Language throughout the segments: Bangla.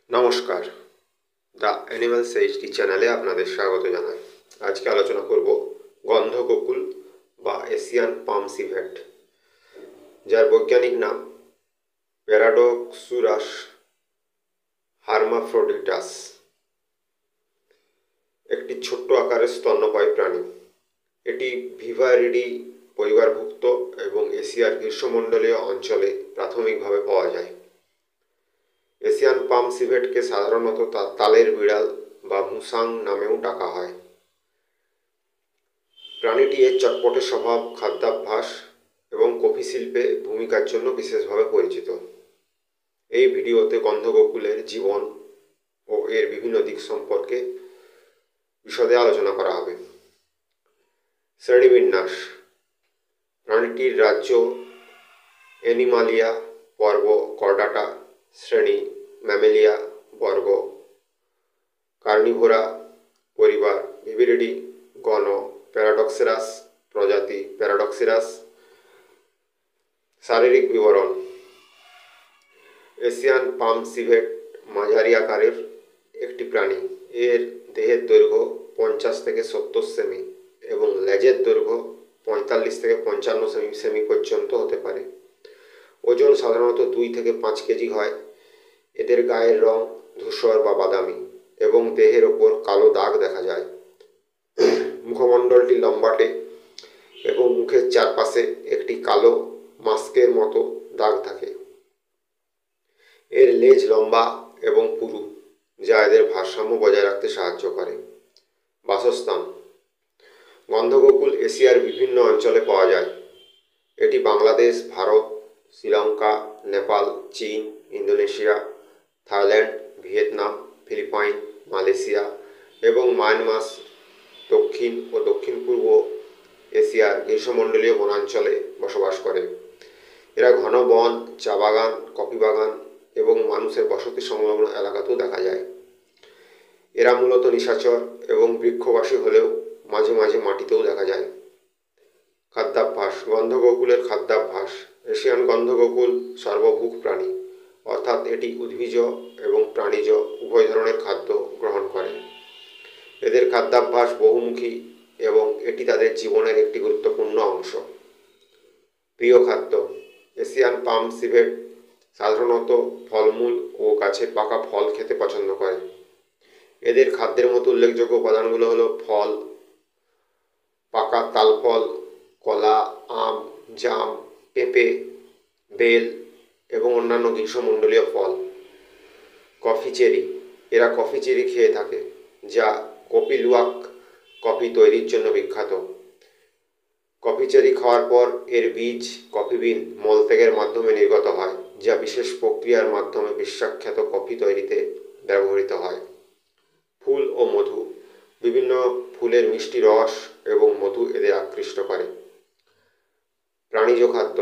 নমস্কার, দ্য অ্যানিমালস এইচডি চ্যানেলে আপনাদের স্বাগত জানাই। আজকে আলোচনা করব গন্ধগোকুল বা এশিয়ান পাম সিভেট, যার বৈজ্ঞানিক নাম প্যারাডক্সুরাস হার্মাফ্রোডিটাস। একটি ছোট্ট আকারের স্তন্যপায়ী প্রাণী। এটি ভিভারিডি পরিবারভুক্ত এবং এশিয়ার গ্রীষ্মমণ্ডলীয় অঞ্চলে প্রাথমিকভাবে পাওয়া যায়। এশিয়ান পাম সিভেটকে সাধারণত তালের বিড়াল বা মুসাং নামেও ডাকা হয়। প্রাণীটি এর চটপটে স্বভাব, খাদ্যাভ্যাস এবং কফি শিল্পে ভূমিকার জন্য বিশেষভাবে পরিচিত। এই ভিডিওতে গন্ধগোকুলের জীবন ও এর বিভিন্ন দিক সম্পর্কে বিশদে আলোচনা করা হবে। শ্রেণীবিন্যাস: প্রাণীটির রাজ্য অ্যানিমালিয়া, পর্ব কর্ডাটা। শ্রেণী ম্যামেলিয়া, বর্গ কার্নিভোরা, পরিবার ভিভিরিডি, গণ প্যারাডক্সেরাস, প্রজাতি প্যারাডক্সেরাস। শারীরিক বিবরণ: এশিয়ান পাম সিভেট মাঝারি আকারের একটি প্রাণী। এর দেহের দৈর্ঘ্য 50 থেকে 70 সেমি এবং লেজের দৈর্ঘ্য 45 থেকে 55 সেমি পর্যন্ত হতে পারে। ওজন সাধারণত 2 থেকে 5 কেজি হয়। এদের গায়ের রং ধূসর বা বাদামি এবং দেহের ওপর কালো দাগ দেখা যায়। মুখমণ্ডলটি লম্বাটে এবং মুখের চারপাশে একটি কালো মাস্কের মতো দাগ থাকে। এর লেজ লম্বা এবং পুরু, যা এদের ভারসাম্য বজায় রাখতে সাহায্য করে। বাসস্থান: গন্ধগোকুল এশিয়ার বিভিন্ন অঞ্চলে পাওয়া যায়। এটি বাংলাদেশ, ভারত, শ্রীলঙ্কা, নেপাল, চীন, Indonesia, Thailand, Vietnam, Philippine, Malaysia এবং মায়ানমার, দক্ষিণ ও দক্ষিণ পূর্ব এশিয়ার গ্রীষ্মমণ্ডলীয় বনাঞ্চলে বসবাস করে। এরা ঘন বন, চা বাগান, কফি বাগান এবং মানুষের বসতি সংলগ্ন এলাকাতেও দেখা যায়। এরা মূলত নিশাচর এবং বৃক্ষবাসী হলেও মাঝে মাঝে মাটিতেও দেখা যায়। খাদ্যাভ্যাস: গন্ধগোকুলের খাদ্যাভ্যাস: এশিয়ান গন্ধগোকুল সর্বভুক প্রাণী, অর্থাৎ এটি উদ্ভিজ এবং প্রাণীজ উভয় ধরনের খাদ্য গ্রহণ করে। এদের খাদ্যাভ্যাস বহুমুখী এবং এটি তাদের জীবনের একটি গুরুত্বপূর্ণ অংশ। প্রিয় খাদ্য: এশিয়ান পাম সিভেট সাধারণত ফলমূল ও গাছের পাকা ফল খেতে পছন্দ করে। এদের খাদ্যের মতো উল্লেখযোগ্য উপাদানগুলো হলো ফল, পাকা তালফল, কলা, আম, জাম, পেঁপে, বেল এবং অন্যান্য গ্রীষ্মমণ্ডলীয় ফল। কফি চেরি: এরা কফি চেরি খেয়ে থাকে, যা কপি লুয়াক কফি তৈরির জন্য বিখ্যাত। কফি চেরি খাওয়ার পর এর বীজ কফি বিন মলত্যাগের মাধ্যমে নির্গত হয়, যা বিশেষ প্রক্রিয়ার মাধ্যমে বিশ্বখ্যাত কফি তৈরিতে ব্যবহৃত হয়। ফুল ও মধু: বিভিন্ন ফুলের মিষ্টি রস এবং মধু এদের আকৃষ্ট করে। প্রাণীজ খাদ্য: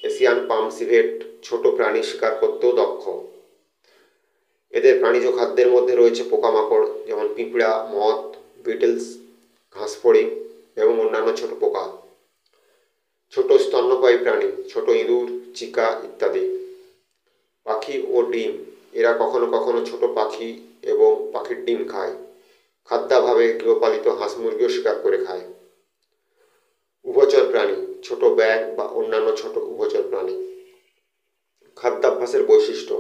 এশিয়ান পাম সিভেট ছোট প্রাণী শিকার করতেও দক্ষ। এদের প্রাণীজ খাদ্যের মধ্যে রয়েছে পোকামাকড়, যেমন পিঁপড়া, মথ, বিটলস, ঘাসফড়িং এবং অন্যান্য ছোট পোকা। ছোট স্তন্যপায়ী প্রাণী: ছোট ইঁদুর, চিকা ইত্যাদি। পাখি ও ডিম: এরা কখনো কখনো ছোট পাখি এবং পাখির ডিম খায়। খাদ্যাভাবে গৃহপালিত হাঁস মুরগিও শিকার করে খায়। উভচর প্রাণী: ছোট ব্যাঙ বা অন্যান্য ছোট উভচর প্রাণী। খাদ্যাভ্যাসের বৈশিষ্ট্য: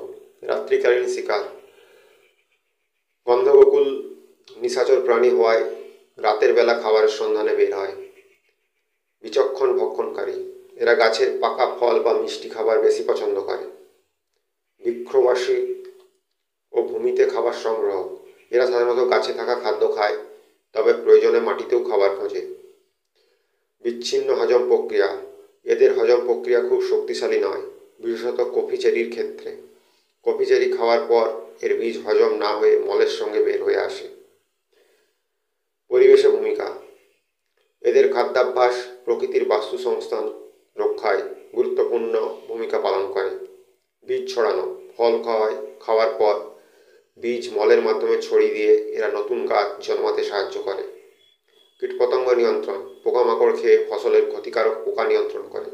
রাত্রিকালীন শিকার: গন্ধগোকুল নিশাচর প্রাণী হওয়ায় রাতের বেলা খাবারের সন্ধানে বের হয়। বিচক্ষণ ভক্ষণকারী: এরা গাছের পাকা ফল বা মিষ্টি খাবার বেশি পছন্দ করে। বৃক্ষবাসী ও ভূমিতে খাবার সংগ্রহ: এরা সাধারণত গাছে থাকা খাদ্য খায়, তবে প্রয়োজনে মাটিতেও খাবার খোঁজে। বিচ্ছিন্ন হজম প্রক্রিয়া: এদের হজম প্রক্রিয়া খুব শক্তিশালী নয়, বিশেষত কফি চেরির ক্ষেত্রে। কফি চেরি খাওয়ার পর এর বীজ হজম না হয়ে মলের সঙ্গে বের হয়ে আসে। পরিবেশে ভূমিকা: এদের খাদ্যাভ্যাস প্রকৃতির বাস্তু সংস্থান রক্ষায় গুরুত্বপূর্ণ ভূমিকা পালন করে। বীজ ছড়ানো: ফল খাওয়ার পর বীজ মলের মাধ্যমে ছড়িয়ে দিয়ে এরা নতুন গাছ জন্মাতে সাহায্য করে। কীটপতঙ্গ নিয়ন্ত্রণ: পোকামাকড় খেয়ে ফসলের ক্ষতিকারক পোকা নিয়ন্ত্রণ করে।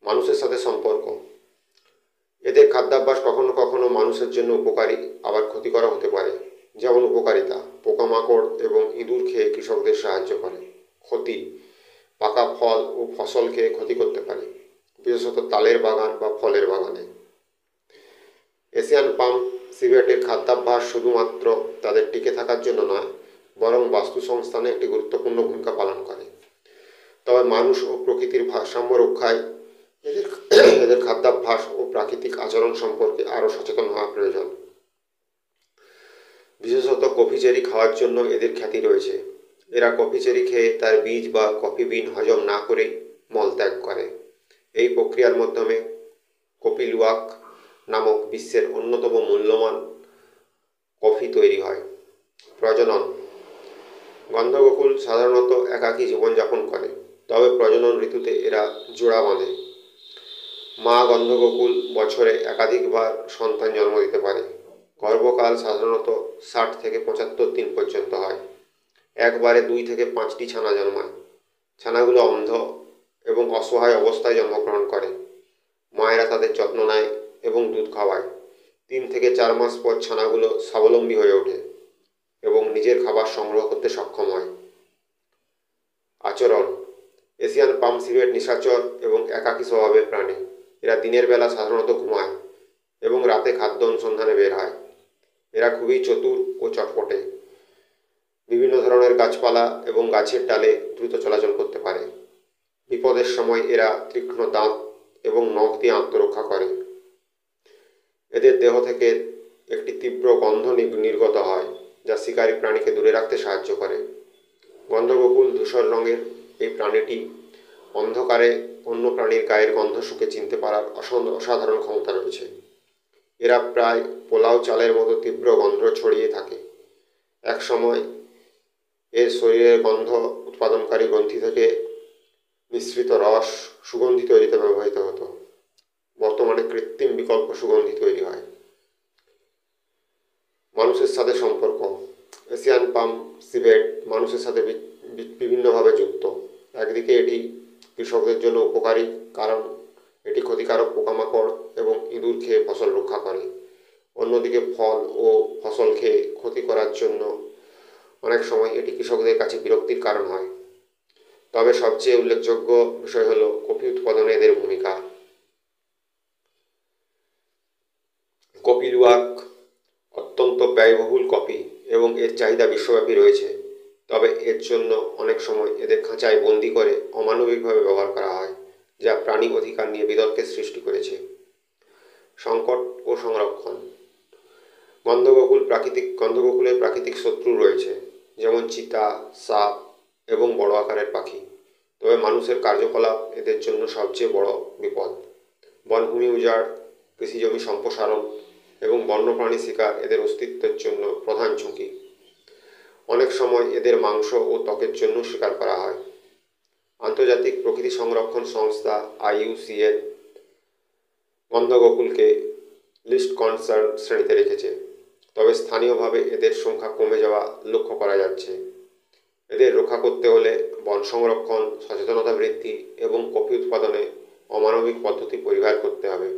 মানুষের সাথে সম্পর্ক: এদের খাদ্যাভ্যাস কখনো কখনো মানুষ মানুষের জন্য উপকারী আবার ক্ষতিকর হতে পারে। যেমন উপকারিতা: পোকামাকড় এবং ইঁদুর খেয়ে কৃষকদের সাহায্য করে। ক্ষতি: পাকা ফল ও ফসল খেয়ে ক্ষতি করতে পারে, বিশেষত তালের বাগান বা ফলের বাগানে। এশিয়ান পাম সিভেটের খাদ্যাভ্যাস শুধুমাত্র তাদের টিকে থাকার জন্য নয়, বরং বাস্তুসংস্থানে একটি গুরুত্বপূর্ণ ভূমিকা পালন করে। তবে মানুষ ও প্রকৃতির ভারসাম্য রক্ষায় এদের এদের খাদ্যাভ্যাস ও প্রাকৃতিক আচরণ সম্পর্কে আরও সচেতন হওয়া প্রয়োজন। বিশেষত কফি চেরি খাওয়ার জন্য এদের খ্যাতি রয়েছে। এরা কফি চেরি খেয়ে তার বীজ বা কফি বিন হজম না করেই মলত্যাগ করে। এই প্রক্রিয়ার মাধ্যমে কফি লুওয়াক নামক বিশ্বের অন্যতম মূল্যবান কফি তৈরি হয়। প্রজনন: গন্ধবকুল সাধারণত একাকী জীবনযাপন করে, তবে প্রজনন ঋতুতে এরা জোড়া বাঁধে। মা গন্ধবকুল বছরে একাধিকবার সন্তান জন্ম দিতে পারে। গর্ভকাল সাধারণত 60 থেকে 75 দিন পর্যন্ত হয়। একবারে 2 থেকে 5টি ছানা জন্মায়। ছানাগুলো অন্ধ এবং অসহায় অবস্থায় জন্মগ্রহণ করে। মায়েরা তাদের যত্ন নেয় এবং দুধ খাওয়ায়। 3 থেকে 4 মাস পর ছানাগুলো স্বাবলম্বী হয়ে ওঠে এবং নিজের খাবার সংগ্রহ করতে সক্ষম হয়। আচরণ: এশিয়ান পাম সিভেট নিশাচর এবং একাকী স্বভাবের প্রাণী। এরা দিনের বেলা সাধারণত ঘুমায় এবং রাতে খাদ্য অনুসন্ধানে বের হয়। এরা খুবই চতুর ও চটপটে। বিভিন্ন ধরনের গাছপালা এবং গাছের ডালে দ্রুত চলাচল করতে পারে। বিপদের সময় এরা তীক্ষ্ণ দাঁত এবং নখ দিয়ে আত্মরক্ষা করে। এদের দেহ থেকে একটি তীব্র গন্ধ নির্গত হয়, যা শিকারী প্রাণীকে দূরে রাখতে সাহায্য করে। গন্ধবকুল ধূসর রঙের এই প্রাণীটি অন্ধকারে অন্য প্রাণীর গায়ের গন্ধ শুঁকে চিনতে পারার অসাধারণ ক্ষমতা রয়েছে। এরা প্রায় পোলাও চালের মতো তীব্র গন্ধ ছড়িয়ে থাকে। এক সময় এর শরীরের গন্ধ উৎপাদনকারী গ্রন্থি থেকে মিশ্রিত রস সুগন্ধি তৈরিতে ব্যবহৃত হতো। বর্তমানে কৃত্রিম বিকল্প সুগন্ধি তৈরি হয়। মানুষের সাথে সম্পর্ক: এশিয়ান পাম সিভেট মানুষের সাথে বিভিন্নভাবে যুক্ত। একদিকে এটি কৃষকদের জন্য উপকারী, কারণ এটি ক্ষতিকারক পোকামাকড় এবং ইঁদুর খেয়ে ফসল রক্ষা করে। অন্যদিকে ফল ও ফসল খেয়ে ক্ষতি করার জন্য অনেক সময় এটি কৃষকদের কাছে বিরক্তির কারণ হয়। তবে সবচেয়ে উল্লেখযোগ্য বিষয় হল কফি উৎপাদনে এদের ভূমিকা। কফি লুওয়াক অত্যন্ত ব্যয়বহুল কফি এবং এর চাহিদা বিশ্বব্যাপী রয়েছে। তবে এর জন্য অনেক সময় এদের খাঁচায় বন্দি করে অমানবিকভাবে ব্যবহার করা হয়, যা প্রাণী অধিকার নিয়ে বিতর্কের সৃষ্টি করেছে। সংকট ও সংরক্ষণ: গন্ধবকুলের প্রাকৃতিক শত্রু রয়েছে, যেমন চিতা, সাপ এবং বড় আকারের পাখি। তবে মানুষের কার্যকলাপ এদের জন্য সবচেয়ে বড় বিপদ। বনভূমি উজাড়, কৃষিজমি সম্প্রসারণ এবং বন্যপ্রাণী শিকার এদের অস্তিত্বের জন্য প্রধান ঝুঁকি। অনেক সময় এদের মাংস ও ত্বকের জন্য শিকার করা হয়। আন্তর্জাতিক প্রকৃতি সংরক্ষণ সংস্থা IUCN গন্ধবকুলকে লিস্ট কনসার্ন শ্রেণীতে রেখেছে, তবে স্থানীয়ভাবে এদের সংখ্যা কমে যাওয়া লক্ষ্য করা যাচ্ছে। এদের রক্ষা করতে হলে বন সংরক্ষণ, সচেতনতা বৃদ্ধি এবং কফি উৎপাদনে অমানবিক পদ্ধতি পরিহার করতে হবে।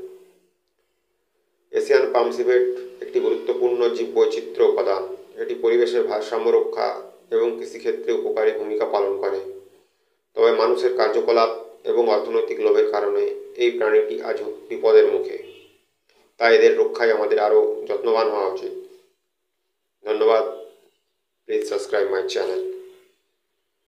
এশিয়ান পাম সিভেট একটি গুরুত্বপূর্ণ জীববৈচিত্র্য উপাদান। এটি পরিবেশের ভারসাম্য রক্ষা এবং কৃষিক্ষেত্রে উপকারী ভূমিকা পালন করে। তবে মানুষের কার্যকলাপ এবং অর্থনৈতিক লোভের কারণে এই প্রাণীটি আজ বিপদের মুখে। তাই এদের রক্ষায় আমাদের আরও যত্নবান হওয়া উচিত। ধন্যবাদ। Please subscribe my channel.